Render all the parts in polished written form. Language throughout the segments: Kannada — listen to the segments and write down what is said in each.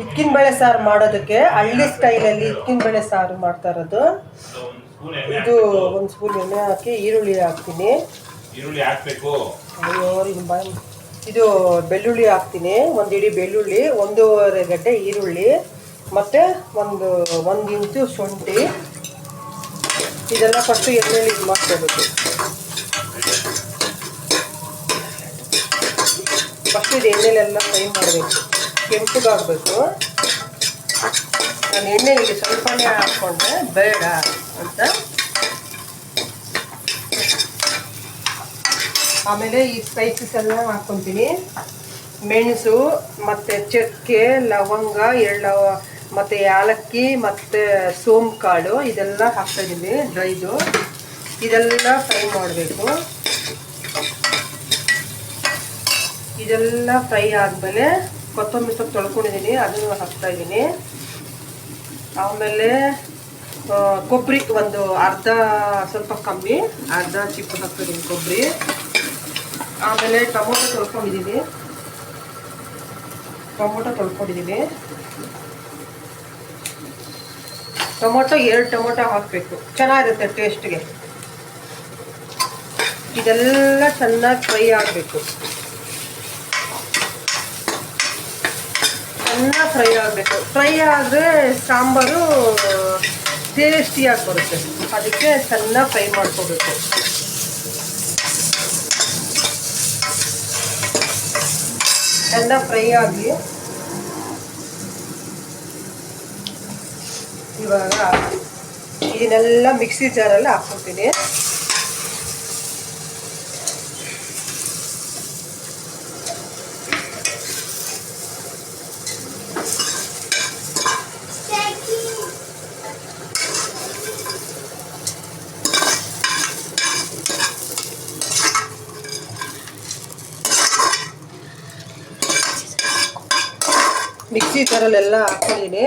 ಇಕ್ಕಿನ ಬೇಳೆ ಸಾರು ಮಾಡೋದಕ್ಕೆ ಹಳ್ಳಿ ಸ್ಟೈಲಲ್ಲಿ ಇಕ್ಕಿನ ಬೇಳೆ ಸಾರು ಮಾಡ್ತಾ ಇರೋದು. ಇದು ಒಂದು ಸ್ಪೂನ್ ಎಣ್ಣೆ ಹಾಕಿ ಈರುಳ್ಳಿ ಹಾಕ್ತೀನಿ. ಈರುಳ್ಳಿ ಹಾಕಬೇಕು. ಇದು ಬೆಳ್ಳುಳ್ಳಿ ಹಾಕ್ತೀನಿ. ಒಂದು ಇಡೀ ಬೆಳ್ಳುಳ್ಳಿ, 1.5 ಗಡ್ಡೆ ಈರುಳ್ಳಿ, ಮತ್ತು ಒಂದು ಇಂಚು ಶುಂಠಿ. ಇದೆಲ್ಲ ಫಸ್ಟು ಎಣ್ಣೆಲಿ ಇದು ಮಾಡ್ಕೋಬೇಕು. ಫಸ್ಟ್ ಇದು ಎಣ್ಣೆಲೆಲ್ಲ ಫ್ರೈ ಮಾಡಬೇಕು, ಕೆಂಪಗಾಗಬೇಕು. ನಾನು ಎಣ್ಣೆಗೆ ಸ್ವಲ್ಪನೇ ಹಾಕ್ಕೊಂಡ್ರೆ ಬೇಡ ಅಂತ. ಆಮೇಲೆ ಈ ಸ್ಪೈಸಸ್ ಎಲ್ಲ ಹಾಕ್ಕೊತೀನಿ. ಮೆಣಸು ಮತ್ತು ಚಕ್ಕೆ, ಲವಂಗ, ಎಳ್ಳು ಮತ್ತು ಏಲಕ್ಕಿ ಮತ್ತು ಸೋಂಪು ಕಾಳು ಇದೆಲ್ಲ ಹಾಕ್ತಾಯಿದ್ದೀನಿ ಡ್ರೈದು. ಇದೆಲ್ಲ ಫ್ರೈ ಮಾಡಬೇಕು. ಇದೆಲ್ಲ ಫ್ರೈ ಆದಮೇಲೆ ಕೊತ್ತಂಬರಿ ಸೊಪ್ಪು ತೊಳ್ಕೊಂಡಿದ್ದೀನಿ, ಅದನ್ನು ಹಾಕ್ತಾಯಿದ್ದೀನಿ. ಆಮೇಲೆ ಕೊಬ್ಬರಿ ಒಂದು ಅರ್ಧ, ಸ್ವಲ್ಪ ಕಮ್ಮಿ, ಅರ್ಧ ಚಿಪ್ಪು ಹಾಕ್ತಾಯಿದ್ದೀನಿ ಕೊಬ್ಬರಿ. ಆಮೇಲೆ ಟೊಮೊಟೊ ತೊಳ್ಕೊಂಡಿದ್ದೀನಿ. ಟೊಮೊಟೊ 2 ಟೊಮೊಟೊ ಹಾಕಬೇಕು, ಚೆನ್ನಾಗಿರುತ್ತೆ ಟೇಸ್ಟ್ಗೆ. ಇದೆಲ್ಲ ಚೆನ್ನಾಗಿ ಫ್ರೈ ಆಗಬೇಕು. ಚೆನ್ನಾಗಿ ಫ್ರೈ ಆಗಬೇಕು. ಫ್ರೈ ಆದರೆ ಸಾಂಬಾರು ಟೇಸ್ಟಿಯಾಗಿ ಬರುತ್ತೆ. ಅದಕ್ಕೆ ಚೆನ್ನಾಗಿ ಫ್ರೈ ಮಾಡ್ಕೋಬೇಕು. ಚೆನ್ನಾಗಿ ಫ್ರೈ ಆಗಿ ಇವಾಗ ಇದನ್ನೆಲ್ಲ ಮಿಕ್ಸಿ ಜಾರಲ್ಲಿ ಹಾಕ್ಕೊತೀನಿ. ಮಿಕ್ಸಿ ಜಾರಲ್ಲೆಲ್ಲ ಹಾಕ್ಕೊಂಡಿದ್ದೀನಿ.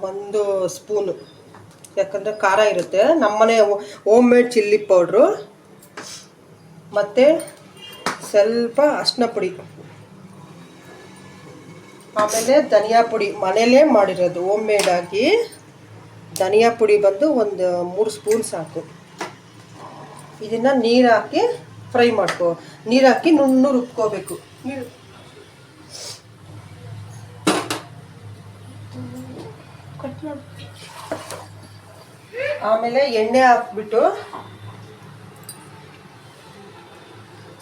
1 ಸ್ಪೂನು, ಯಾಕಂದರೆ ಖಾರ ಇರುತ್ತೆ. ನಮ್ಮನೆ ಹೋಮ್ ಮೇಡ್ ಚಿಲ್ಲಿ ಪೌಡ್ರು, ಮತ್ತು ಸ್ವಲ್ಪ ಅರಿಶಿನ ಪುಡಿ, ಆಮೇಲೆ ಧನಿಯಾ ಪುಡಿ ಮನೆಯಲ್ಲೇ ಮಾಡಿರೋದು ಹೋಮ್ ಮೇಡಾಗಿ. ಧನಿಯಾ ಪುಡಿ ಬಂದು ಒಂದು 3 ಸ್ಪೂನ್ ಸಾಕು. ಇದನ್ನು ನೀರು ಹಾಕಿ ಫ್ರೈ ಮಾಡ್ಕೊ. ನೀರು ಹಾಕಿ ನುಣ್ಣು ರುಬ್ಕೋಬೇಕು. ಆಮೇಲೆ ಎಣ್ಣೆ ಹಾಕ್ಬಿಟ್ಟು,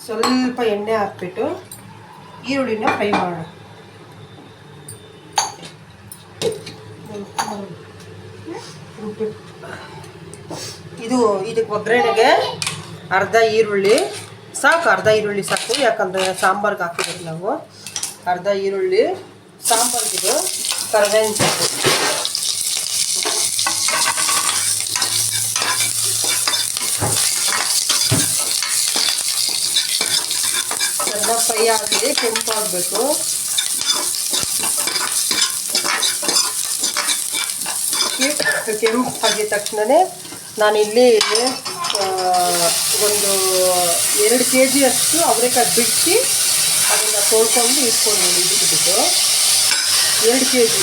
ಸ್ವಲ್ಪ ಎಣ್ಣೆ ಹಾಕ್ಬಿಟ್ಟು ಈರುಳ್ಳಿನ ಫ್ರೈ ಮಾಡೋಣ. ಇದಕ್ಕೆ ಒಗ್ಗರಣೆಗೆ ಅರ್ಧ ಈರುಳ್ಳಿ ಸಾಕು. ಅರ್ಧ ಈರುಳ್ಳಿ ಸಾಕು, ಯಾಕಂದರೆ ಸಾಂಬಾರ್ಗೆ ಹಾಕಿರೋದು ನಾವು. ಅರ್ಧ ಈರುಳ್ಳಿ ಸಾಂಬಾರ್ಗಿದು. ಕರಿಬೇವಿನ ಸೊಪ್ಪು, ಎಲ್ಲ ಫ್ರೈ ಆಗಿ ಕೆಂಪಾಗಬೇಕು. ಕೆಂಪಾಗಿದ ತಕ್ಷಣವೇ ನಾನಿಲ್ಲಿ ಒಂದು 2 kg ಅಷ್ಟು ಅವರೆಕಾಯಿ ಬಿಡಿಸಿ ಅದನ್ನು ತೊಳ್ಕೊಂಡು ಇಟ್ಕೊಂಡಿದ್ದೀನಿ. ಇಟ್ಬಿಟ್ಟು 2 kg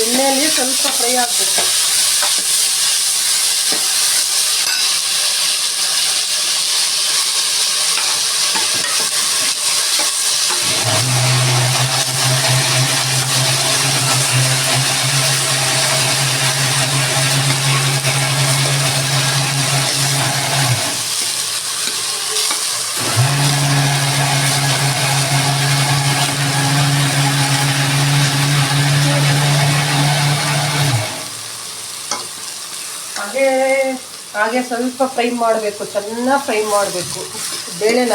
ಎಣ್ಣೆಯಲ್ಲಿ ಸ್ವಲ್ಪ ಫ್ರೈ ಆಗಬೇಕು. ಹಾಗೆ ಸ್ವಲ್ಪ ಫ್ರೈ ಮಾಡಬೇಕು, ಚೆನ್ನಾಗಿ ಫ್ರೈ ಮಾಡಬೇಕು. ಬೇಳೆನ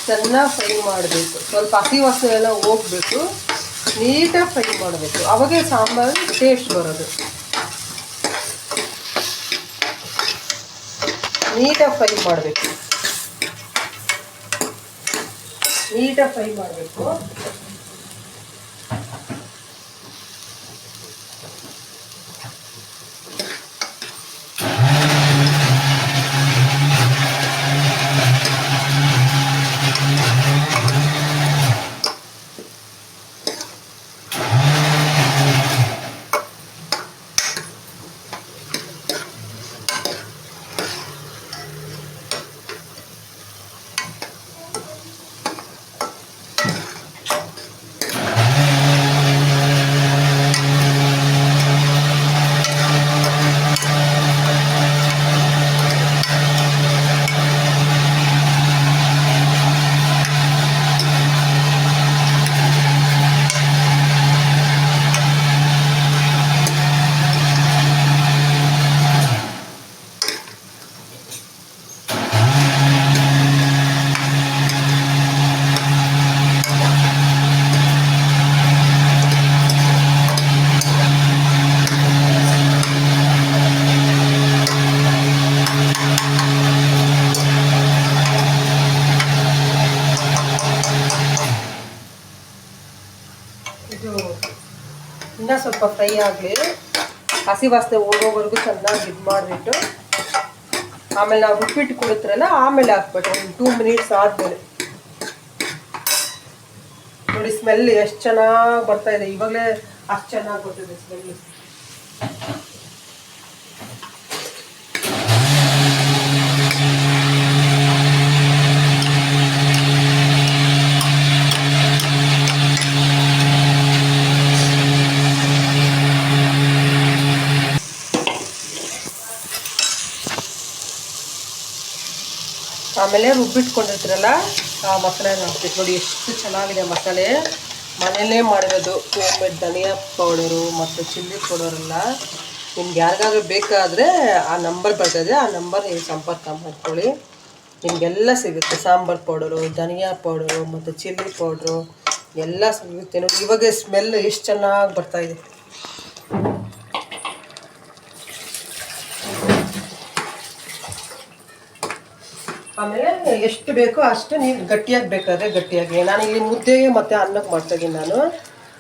ಚೆನ್ನಾಗಿ ಫ್ರೈ ಮಾಡಬೇಕು. ಸ್ವಲ್ಪ ಹಸಿ ವಾಸನೆ ಎಲ್ಲ ಹೋಗಬೇಕು. ನೀಟಾಗಿ ಫ್ರೈ ಮಾಡಬೇಕು, ಅವಾಗೇ ಸಾಂಬಾರು ಟೇಸ್ಟ್ ಬರೋದು. ನೀಟಾಗಿ ಫ್ರೈ ಮಾಡಬೇಕು. ಸ್ವಲ್ಪ ಫ್ರೈ ಆಗಲಿ, ಹಸಿ ವಾಸನೆ ಹೋಗೋವರೆಗೂ ಚೆನ್ನಾಗಿ ಇದು ಮಾಡಿಬಿಟ್ಟು ಆಮೇಲೆ ನಾವು ರುಬ್ಬಿಟ್ಟು ಕೊಡುತ್ತರಲ್ಲ ಆಮೇಲೆ ಹಾಕ್ಬೇಕು. ಒಂದು 2 ಮಿನಿಟ್ಸ್ ಆದಮೇಲೆ ನೋಡಿ ಸ್ಮೆಲ್ ಎಷ್ಟು ಚೆನ್ನಾಗಿ ಬರ್ತಾ ಇದೆ. ಇವಾಗಲೇ ಅಷ್ಟು ಚೆನ್ನಾಗಿ ಬರ್ತಿದೆ ಸ್ಮೆಲ್. ಆಮೇಲೆ ರುಬ್ಬಿಟ್ಕೊಂಡಿರ್ತೀರಲ್ಲ ಆ ಮಸಾಲೆನ ಹಾಕ್ಬೇಕು. ನೋಡಿ ಎಷ್ಟು ಚೆನ್ನಾಗಿದೆ ಮಸಾಲೆ, ಮನೆಯಲ್ಲೇ ಮಾಡಿರೋದು. ಹೋಮ್ಮೇಡ್ ಧನಿಯಾ ಪೌಡರು ಮತ್ತು ಚಿಲ್ಲಿ ಪೌಡರೆಲ್ಲ. ನಿಮ್ಗೆ ಯಾರಿಗಾದ್ರೂ ಬೇಕಾದರೆ ಆ ನಂಬರ್ ಬರ್ತಾಯಿದೆ, ಆ ನಂಬರ್ ನೀವು ಸಂಪರ್ಕ ಮಾಡ್ಕೊಳ್ಳಿ. ನಿಮಗೆಲ್ಲ ಸಿಗುತ್ತೆ. ಸಾಂಬಾರು ಪೌಡರು, ಧನಿಯಾ ಪೌಡರು ಮತ್ತು ಚಿಲ್ಲಿ ಪೌಡ್ರು ಎಲ್ಲ ಸಿಗುತ್ತೆ. ನೋಡಿ ಇವಾಗ ಸ್ಮೆಲ್ ಎಷ್ಟು ಚೆನ್ನಾಗಿ ಬರ್ತಾಯಿದೆ. ಆಮೇಲೆ ಎಷ್ಟು ಬೇಕೋ ಅಷ್ಟು ನೀರು ಗಟ್ಟಿಯಾಗಿ ಬೇಕಾದರೆ ಗಟ್ಟಿಯಾಗಿ. ನಾನು ಇಲ್ಲಿ ಮುದ್ದೆಗೆ ಮತ್ತು ಅನ್ನಕ್ಕೆ ಮಾಡ್ತಾಯಿದ್ದೀನಿ ನಾನು,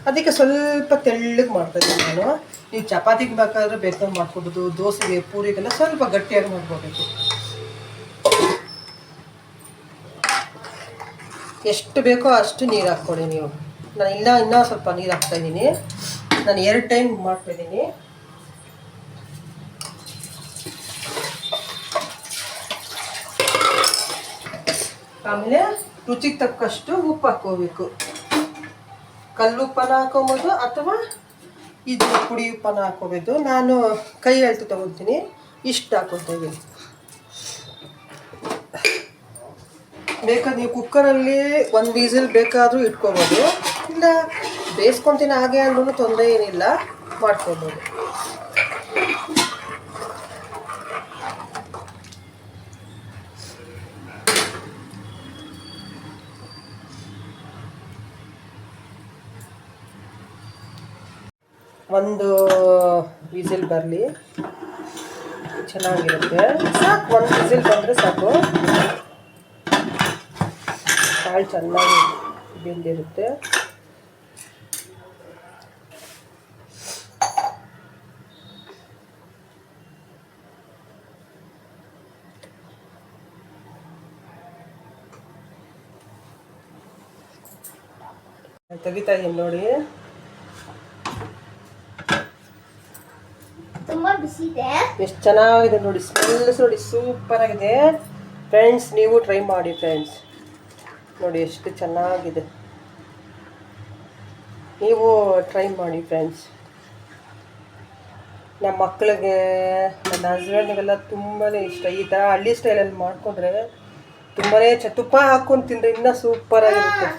ಅದಕ್ಕೆ ಸ್ವಲ್ಪ ತೆಳ್ಳಗೆ ಮಾಡ್ತಾಯಿದ್ದೀನಿ ನಾನು. ನೀವು ಚಪಾತಿಗೆ ಬೇಕಾದರೆ ಬೇಕಾದ್ರೆ ಮಾಡ್ಕೊಬೋದು, ದೋಸೆಗೆ ಪೂರಿಗೆಲ್ಲ ಸ್ವಲ್ಪ ಗಟ್ಟಿಯಾಗಿ ಮಾಡ್ಕೋಬೇಕು. ಎಷ್ಟು ಬೇಕೋ ಅಷ್ಟು ನೀರು ಹಾಕ್ಕೊಡಿ ನೀವು. ನಾನು ಇನ್ನೂ ಸ್ವಲ್ಪ ನೀರು ಹಾಕ್ತಾಯಿದ್ದೀನಿ. ನಾನು 2 ಟೈಮ್ ಮಾಡ್ತಾಯಿದ್ದೀನಿ. ಆಮೇಲೆ ರುಚಿಗೆ ತಕ್ಕಷ್ಟು ಉಪ್ಪು ಹಾಕ್ಕೋಬೇಕು. ಕಲ್ಲುಪ್ಪನ ಹಾಕೋಬೋದು ಅಥವಾ ಇದು ಪುಡಿ ಉಪ್ಪನ ಹಾಕೋಬೋದು. ನಾನು ಕೈ ಅಳತೆ ತೊಗೊತೀನಿ, ಇಷ್ಟು ಹಾಕ್ಕೊತಾ ಇದ್ದೀನಿ. ಬೇಕಾದ್ರೆ ನೀವು ಕುಕ್ಕರಲ್ಲಿ 1 ವೀಸಲ್ ಬೇಕಾದರೂ ಇಟ್ಕೋಬೋದು, ಇಲ್ಲ ಬೇಯಿಸ್ಕೊತೀನಿ ಹಾಗೆ ಅಂದ್ರೂ ತೊಂದರೆ ಏನಿಲ್ಲ, ಮಾಡ್ಕೋಬೋದು. ಒಂದು ವಿಸಿಲ್ ಬರಲಿ, ಚೆನ್ನಾಗಿರುತ್ತೆ. ಸಾಕು, 1 ವಿಸಿಲ್ ಬಂದರೆ ಸಾಕು. ಕಾಳು ಚೆನ್ನಾಗಿ ಬೆಂದಿರುತ್ತೆ. ತೆಗಿತಾ ಇದ್ದೀನಿ ನೋಡಿ. ಎಷ್ಟು ಚೆನ್ನಾಗಿದೆ ನೋಡಿ, ಸ್ಮೆಲ್ಸ್ ನೋಡಿ ಸೂಪರ್ ಆಗಿದೆ ಫ್ರೆಂಡ್ಸ್. ನೀವು ಟ್ರೈ ಮಾಡಿ ಫ್ರೆಂಡ್ಸ್. ನೋಡಿ ಎಷ್ಟು ಚೆನ್ನಾಗಿದೆ, ನೀವು ಟ್ರೈ ಮಾಡಿ ಫ್ರೆಂಡ್ಸ್. ನಮ್ಮ ಮಕ್ಕಳಿಗೆ, ನನ್ನ ಹಸ್ಬೆಂಡಿಗೆಲ್ಲ ತುಂಬಾ ಇಷ್ಟ. ಈ ಥರ ಹಳ್ಳಿ ಸ್ಟೈಲಲ್ಲಿ ಮಾಡಿಕೊಂಡ್ರೆ ತುಂಬಾ ತುಪ್ಪ ಹಾಕ್ಕೊಂಡು ತಿಂದರೆ ಇನ್ನೂ ಸೂಪರಾಗಿರುತ್ತೆ.